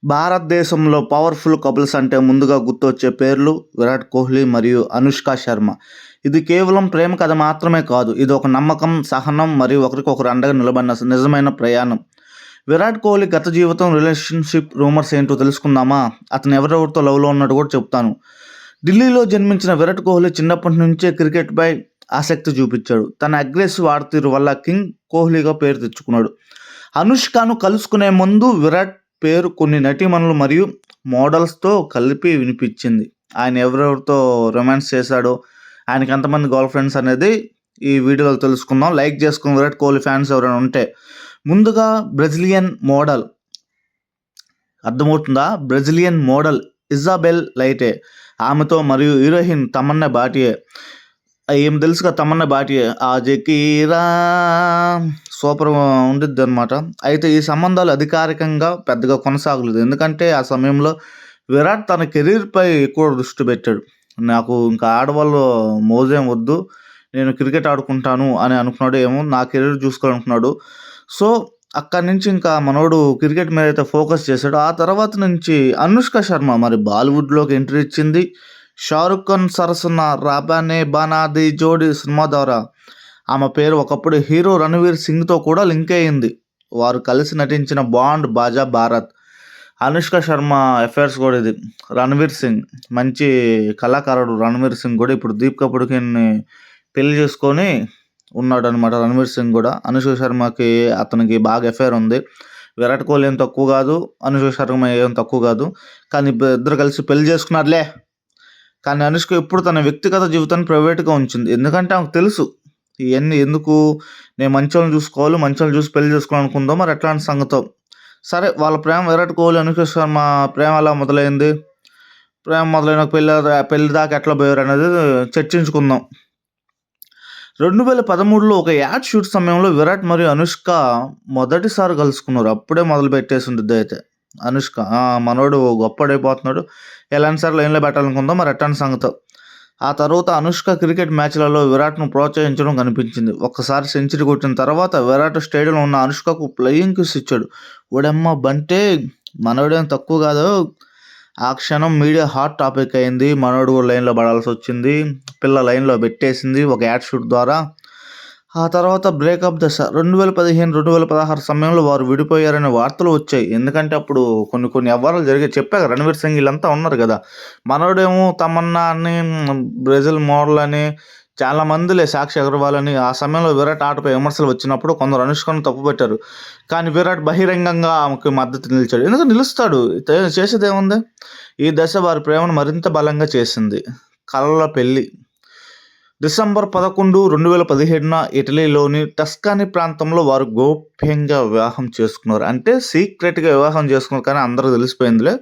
భారతదేశంలో powerful couples అంటే ముందుగా గుర్తొచ్చే పేర్లు విరాట్ కోహ్లీ మరియు అనుష్క శర్మ. ఇది కేవలం ప్రేమ కథ మాత్రమే కాదు. ఇది ఒక నమ్మకం, సహనం మరియు ఒకరికొకరు అండగా నిలబడిన నిజమైన ప్రయాణం. విరాట్ కోహ్లీ గత జీవితం, రిలేషన్‌షిప్ రూమర్స్ ఏంటో తెలుసుకుందామా? అతను ఎవరెవరితో లవ్‌లో ఉన్నాడో కూడా చెప్తాను. ఢిల్లీలో జన్మించిన విరాట్ కోహ్లీ చిన్నప్పటి నుంచే క్రికెట్‌పై ఆసక్తి చూపించాడు. తన అగ్రెసివ్ ఆటతీరు వల్ల కింగ్ కోహ్లీగా పేరు తెచ్చుకున్నాడు. అనుష్కను కలుసుకునే ముందు విరాట్ పేరు కొన్ని నటీమణులు మరియు మోడల్స్‌తో కలిపి వినిపించింది. ఆయన ఎవరెవరితో రొమాన్స్ చేశాడో, ఆయనకి ఎంతమంది గర్ల్ ఫ్రెండ్స్ అనేది ఈ వీడియోలో తెలుసుకుందాం. లైక్ చేసుకుని విరాట్ కోహ్లీ ఫ్యాన్స్ ఎవరైనా ఉంటే. ముందుగా బ్రెజిలియన్ మోడల్ అర్థమవుతుందా? Brazilian model Izabel Leite. ఆమెతో మరియు హీరోయిన్ తమన్నా భాటియా. ఏం తెలుసుగా తమన్నా భాటియా. ఆజకీరా సూపర్ ఉండిద్దనమాట. అయితే ఈ సంబంధాలు అధికారికంగా పెద్దగా కొనసాగలేదు. ఎందుకంటే ఆ సమయంలో విరాట్ తన కెరీర్‌పై ఎక్కువ దృష్టి పెట్టాడు. నాకు ఇంకా ఆడవాళ్ళు మోజేం వద్దు. నేను క్రికెట్ ఆడుకుంటాను అని అనుకున్నాడో ఏమో! నా కెరీర్ చూసుకోవాలనుకున్నాడు. సో, అక్కడి నుంచి ఇంకా మనోడు క్రికెట్ మీద అయితే ఫోకస్ చేశాడు. ఆ తర్వాత నుంచి అనుష్క శర్మ మరి బాలీవుడ్‌లోకి ఎంట్రీ ఇచ్చింది. 'షారుఖ్ ఖాన్' సరసన 'రాబానే బానాది జోడీ' సినిమా ద్వారా ఆమె పేరు ఒకప్పుడు హీరో రణవీర్ సింగ్‌తో కూడా లింక్ అయింది. వారు కలిసి నటించిన 'బాండ్ బాజా భారత్'. అనుష్క శర్మ అఫైర్స్ కూడా ఇది. రణవీర్ సింగ్ మంచి కళాకారుడు. రణవీర్ సింగ్ కూడా ఇప్పుడు 'దీపికా పడుకొనెని' పెళ్లి చేసుకొని ఉన్నాడనమాట రణవీర్ సింగ్ కూడా. అనుష్క శర్మకి అతనికి బాగా అఫైర్ ఉంది. విరాట్ కోహ్లీ ఏం తక్కువ కాదు. అనుష్క శర్మ ఏం తక్కువ కాదు. కానీ ఇద్దరు కలిసి పెళ్లి చేసుకున్నారులే. కానీ అనుష్క ఎప్పుడు తన వ్యక్తిగత జీవితాన్ని ప్రైవేట్‌గా ఉంచింది. ఎందుకంటే ఆమెకు తెలుసు ఇయన్నీ ఎందుకు, నేను మంచోళ్ళని చూసుకోవాలి, మంచోళ్ళని చూసి పెళ్లి చేసుకోవాలనుకుందో మరి ఎట్లాంటి సంగతో. సరే వాళ్ళ ప్రేమ విరాట్ కోహ్లీ, అనుష్క శర్మ ప్రేమ ఎలా మొదలైంది? ప్రేమ మొదలైన పెళ్లి దాకా ఎట్లా పోయారనేది చర్చించుకుందాం. 2013లో ఒక యాడ్ షూట్ సమయంలో విరాట్ మరియు అనుష్క మొదటిసారి కలుసుకున్నారు. అప్పుడే మొదలుపెట్టేసి ఉండిద్దయితే అనుష్క. మనోడు గొప్పోడైపోతున్నాడు. ఎలాంటి సార్లు లైన్‌లో పెట్టాలనుకుందో మరి ఎట్టాంటి సంగతో. ఆ తర్వాత అనుష్క క్రికెట్ మ్యాచ్‌లలో విరాట్‌ను ప్రోత్సహించడం కనిపించింది. ఒక్కసారి సెంచరీ కొట్టిన తర్వాత విరాట్ స్టేడియంలో ఉన్న అనుష్కకు ఫ్లయింగ్ కిస్ ఇచ్చాడు. ఓడమ్మ బంటే మనోడేం తక్కువ కాదు. ఆ క్షణం మీడియా హాట్ టాపిక్ అయింది. మనోడు కూడా లైన్‌లో పడాల్సొచ్చింది. పిల్ల లైన్‌లో పెట్టేసింది ఒక యాడ్ షూట్ ద్వారా. ఆ తర్వాత బ్రేకప్ దశ. 2015, 2016 సమయంలో వారు విడిపోయారనే వార్తలు వచ్చాయి. ఎందుకంటే అప్పుడు కొన్ని వ్యవహారాలు జరిగాయి. చెప్పాగా రణవీర్ సింగ్ ఈళ్ళంతా ఉన్నారు కదా! మనోడేమో తమన్నా అని, బ్రెజిల్ మోడల్ అని చాలా మందిలే, సాక్షి అగర్వాల్ అని. ఆ సమయంలో విరాట్ ఆటపై విమర్శలు వచ్చినప్పుడు కొందరు అనుష్కను తప్పుపట్టారు. కానీ విరాట్ బహిరంగంగా ఆమెకు మద్దతు నిలిచాడు. ఎందుకు నిలుస్తాడు. చేసేదేముంది? ఈ దశ వారి ప్రేమను మరింత బలంగా చేసింది. కలల పెళ్లి. డిసెంబర్ 11, 2017న ఇటలీలోని టస్కానీ ప్రాంతంలో వారు గోప్యంగా వివాహం చేసుకున్నారు. అంటే సీక్రెట్‌గా వివాహం చేసుకున్నారు. కానీ అందరికి తెలిసిపోయిందిలే.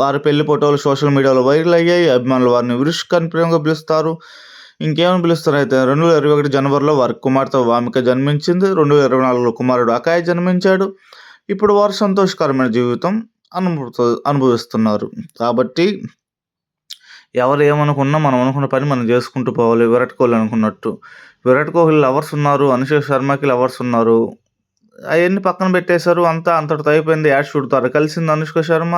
వారి పెళ్లి ఫోటోలు సోషల్ మీడియాలో వైరల్ అయ్యాయి. అభిమానులు వారిని విరుష్క అని ప్రేమగా పిలుస్తారు. ఇంకేమని పిలుస్తారైతే 2021 జనవరిలో వారి కుమార్తె వామిక జన్మించింది. 2024లో కుమారుడు అకాయ్ జన్మించాడు. ఇప్పుడు వారు సంతోషకరమైన జీవితం అనుభవిస్తున్నారు. కాబట్టి ఎవరు ఏమనుకున్నా మనం అనుకున్న పని మనం చేసుకుంటూ పోవాలి. విరాట్ కోహ్లీ అనుకున్నట్టు. విరాట్ కోహ్లీ లవర్స్ ఉన్నారు. అనుష్క శర్మకి లవర్స్ ఉన్నారు. అయన్నీ పక్కన పెట్టేశారు. అంతా అంతటితో అయిపోయింది. యాడ్ షూట్ ద్వారా కలిసింది అనుష్క శర్మ.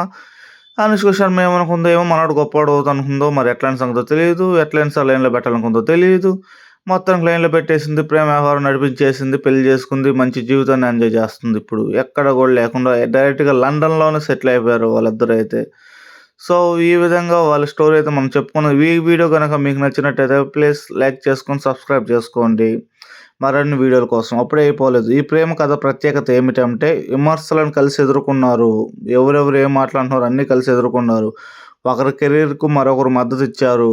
అనుష్క శర్మ ఏమనుకుందో ఏమో, మనోడు గొప్పోడు అనుకుందో మరి ఎట్లాంటి సంగతో తెలీదు. ఎట్లైనా సరే లైన్‌లో పెట్టాలనుకుందో తెలీదు. మొత్తానికి లైన్‌లో పెట్టేసింది. ప్రేమ వ్యవహారం నడిపించేసింది. పెళ్లి చేసుకుంది. మంచి జీవితాన్ని ఎంజాయ్ చేస్తుంది ఇప్పుడు. ఎక్కడ కూడా లేకుండా డైరెక్ట్‌గా లండన్‌లోనే సెటిల్ అయిపోయారు వాళ్ళిద్దరైతే. సో, ఈ విధంగా వాళ్ళ స్టోరీ అయితే మనం చెప్పుకున్నాం. ఈ వీడియో గనక మీకు నచ్చినట్టయితే ప్లీజ్ లైక్ చేసుకొని సబ్స్క్రైబ్ చేసుకోండి. మరిన్ని వీడియోల కోసం. అప్పుడే అయిపోలేదు. ఈ ప్రేమ కథ ప్రత్యేకత ఏమిటంటే విమర్శలను కలిసి ఎదుర్కొన్నారు. ఎవరెవరు ఏం మాట్లాడుతున్నారు అన్నీ కలిసి ఎదుర్కొన్నారు. ఒకరి కెరీర్‌కు మరొకరు మద్దతు ఇచ్చారు.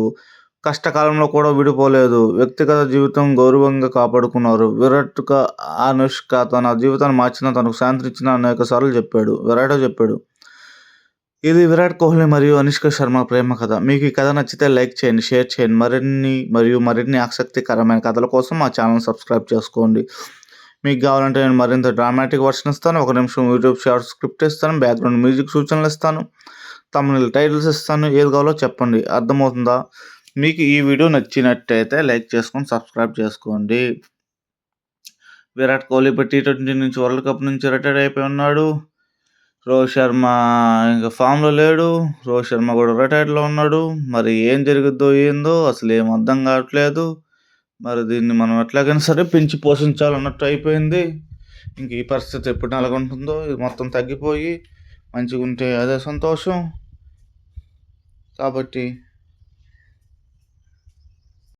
కష్టకాలంలో కూడా విడిపోలేదు. వ్యక్తిగత జీవితం గౌరవంగా కాపాడుకున్నారు. అనుష్క తన జీవితాన్ని మార్చినా, తనకు శాంతినిచ్చినా అనేక సార్లు చెప్పాడు. విరాటే చెప్పాడు. ఇది విరాట్ కోహ్లీ మరియు అనుష్క శర్మ ప్రేమ కథ. మీకు ఈ కథ నచ్చితే లైక్ చేయండి, షేర్ చేయండి. మరిన్ని ఆసక్తికరమైన కథల కోసం మా ఛానల్ సబ్స్క్రైబ్ చేసుకోండి. మీకు కావాలంటే నేను మరింత డ్రామాటిక్ వర్షన్ ఇస్తాను. 1 నిమిషం యూట్యూబ్ షార్ట్ స్క్రిప్ట్ ఇస్తాను. బ్యాక్‌గ్రౌండ్ మ్యూజిక్ సూచనలు ఇస్తాను. థంబ్‌నెయిల్ టైటిల్స్ ఇస్తాను. ఏది కావాలో చెప్పండి. అర్థమవుతుందా? మీకు ఈ వీడియో నచ్చినట్టయితే లైక్ చేసుకొని సబ్స్క్రైబ్ చేసుకోండి. విరాట్ కోహ్లీ ఇప్పుడు T20 నుంచి, వరల్డ్ కప్ నుంచి రిటైర్ అయిపోయి ఉన్నాడు. రోహిత్ శర్మ ఇంక ఫామ్‌లో లేడు. రోహిత్ శర్మ కూడా రిటైర్డ్‌లో ఉన్నాడు. మరి ఏం జరుగుద్దో ఏందో అసలేం అర్థం కావట్లేదు. మరి దీన్ని మనం ఎట్లాగైనా సరే పెంచి పోషించాలన్నట్టు అయిపోయింది. ఇంక ఈ పరిస్థితి ఎప్పుడు నెలకొంటుందో, ఇది మొత్తం తగ్గిపోయి మంచిగుంటే అదే సంతోషం. కాబట్టి